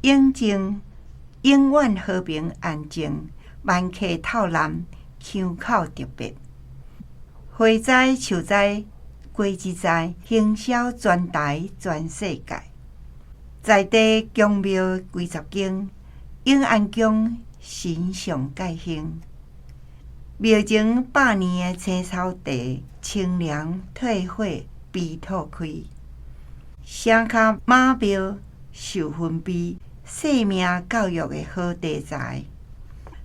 永靖永远和平安静，万客透南，腔口特别。花栽、树栽、果子栽，行销全台全世界。在地宫庙几十间，永安宫神上盖兴。庙前100年的青草地，清凉退火悲吐开。城脚马庙受熏悲，生命教育的好题材。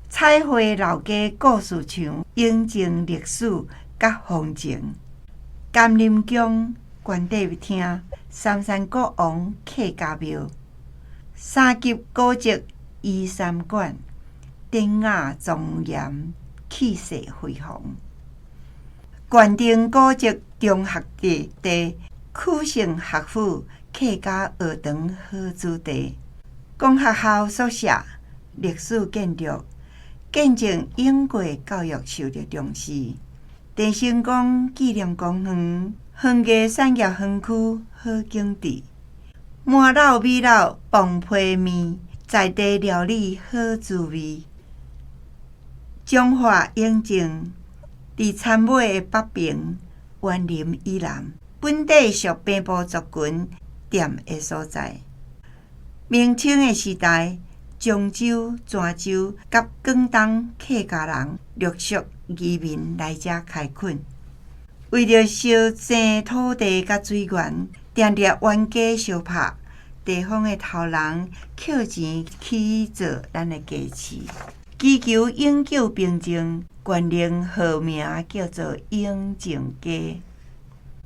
彩绘老家故事墙，永靖历史甲风情。甘霖宫关帝厅，三山国王客家庙。三级古迹依山馆，典雅庄严，气势恢宏。关定古迹中学地地，曲成学府客家学堂好子弟。公学校宿舍，历史建筑，见证永过教育受到重视。陈成功纪念公园，园艺产业园区好景致。满老美老磅批面，在地料理好滋味。中华永靖，伫参尾的北平，园林以南，本地属平埔族群踮的所在。明清的时代，漳州、泉州甲广东客家人陆续移民来遮开垦，为着烧争土地甲水源，定定冤家相拍，地方的头人扣钱起做咱的家市，祈求永久平静，原令号名叫做永靖街。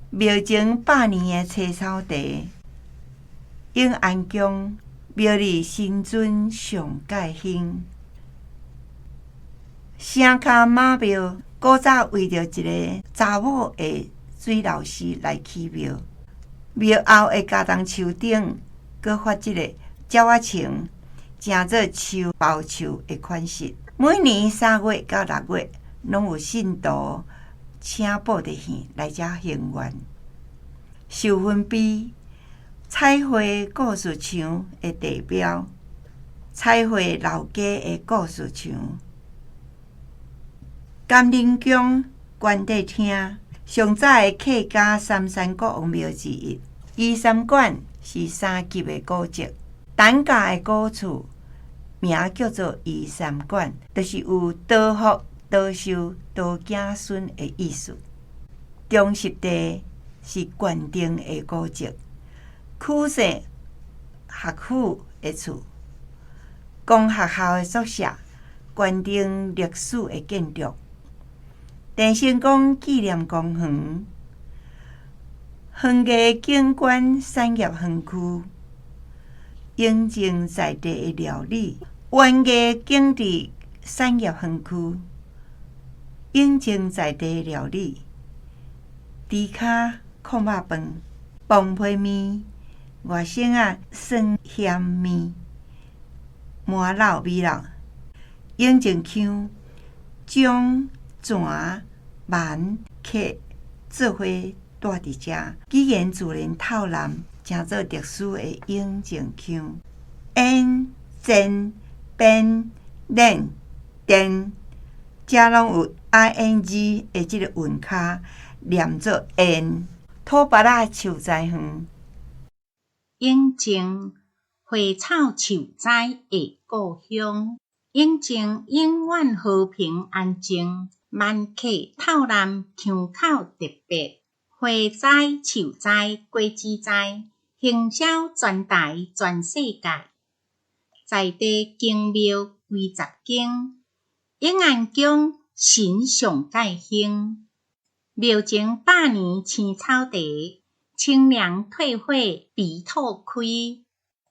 庙前100年的青草地，永安宫庙里神尊上盖兴。城脚马庙古早为着一个查某的水老师来起庙，庙后的家当树顶，搁发一个鸟仔穿，正做树包树的款式。每年3月到6月，拢有信徒请布袋戏来遮行愿。受熏悲，彩绘故事墙的地标，彩绘老家的故事墙。甘霖宫关帝厅，上早的客家三山国王庙之一。依山馆是3级的古迹，单架的古厝，名叫做依山馆，就是有多福、多寿、多子孙的意思。中实地是关定的古迹，曲成学府的厝，公学校的宿舍，关定历史的建筑。陈成功纪念公园，园艺景观产业园区，永靖在地的料理，园艺景致产业园区，永靖在地料理，猪脚控肉饭，磅批面，外省酸咸面，满老美老，永靖乡将泉、万、客做伙住伫遮，语言自然透南，成做历史的永靖乡。烟、煎、变、冷、电，遮拢有 ing 的即个韵脚，念做烟。土巴仔树栽园，永靖花草树栽的故乡。永靖永远和平安静，万客透南，腔口特别。花栽、树栽、果子栽，行销全台全世界。在地宫庙几十间，永安宫神上盖兴。庙前100年青草地，清凉退火悲吐开。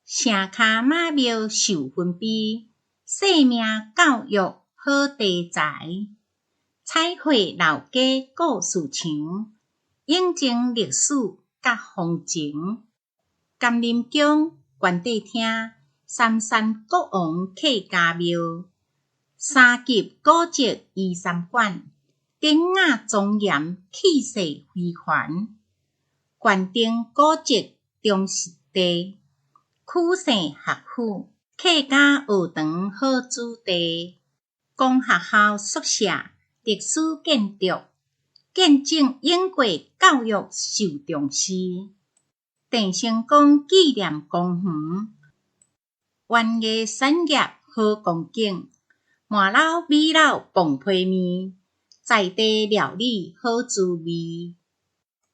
城脚马庙受熏悲，生命教育好题材。彩绘老家故事墙，永靖历史甲风情。甘霖宫关帝厅，三山国王客家庙。3级古迹依山馆，典雅庄严，气势恢宏。关定古迹中实地，曲生学府，客家学堂好子弟，公学校宿舍历史建筑，见证英国教育受重视。郑成功纪念公园，园艺产业好光景，满楼美楼磅批面，在地料理好滋味。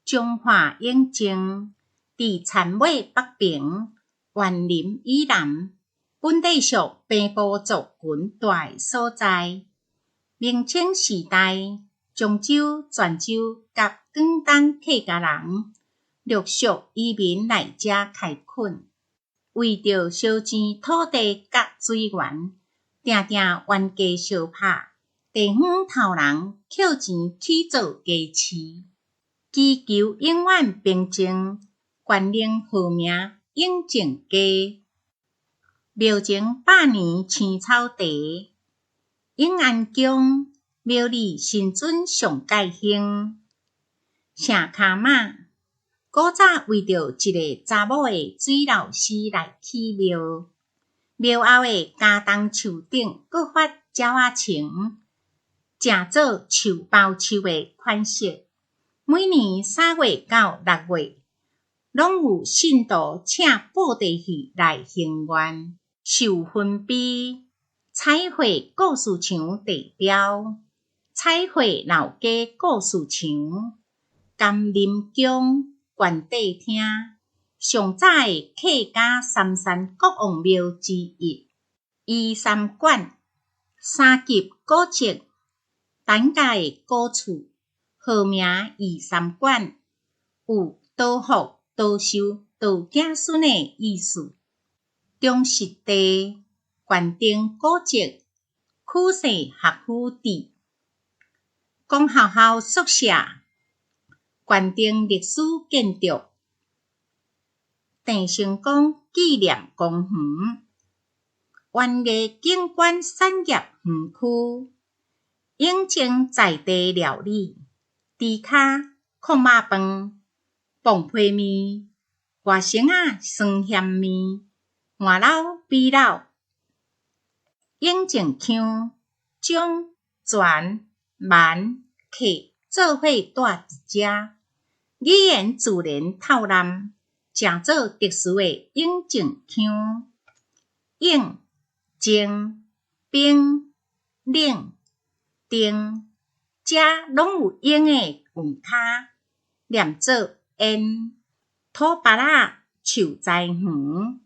中华永靖，伫田尾北平，园林以南，本地属平埔族群大个所在。明清时代，漳州、泉州甲广东客家人陆续移民来遮开垦，为着烧钱土地甲水源，定定冤家相拍，地方头人扣钱去做家市。祈求永远平静，关灵号名永靖街。庙前100年青草地，永安宫庙里神尊上界兴。城骹马，古早为着一个查某的水老师来起庙，庙后的加冬树顶搁发鸟仔情，正做树包树的款式。每年3月到6月，拢有信徒请布袋戏来行愿，受分比。彩绘故事墙地标，彩绘老家故事墙，甘霖宫原地厅，上早的客家三山国王庙之一。依山馆，三级古迹，单架的古厝，号名依山馆，有多福、多寿、多子孙的意思。中实地，关顶古迹，曲生学府地，公学校宿舍，关顶历史建筑，郑成功纪念公园，园艺景观产业园区，永靖在地料理，猪骹、控肉饭、磅批面、外省仔酸咸面、换楼比楼。永靖乡漳、泉、闽、客做伙住一遮，语言自然透烂，正做特殊的永靖乡。永、靖、兵、岭、丁，遮拢有永的韵脚，念做烟。土巴仔树栽园，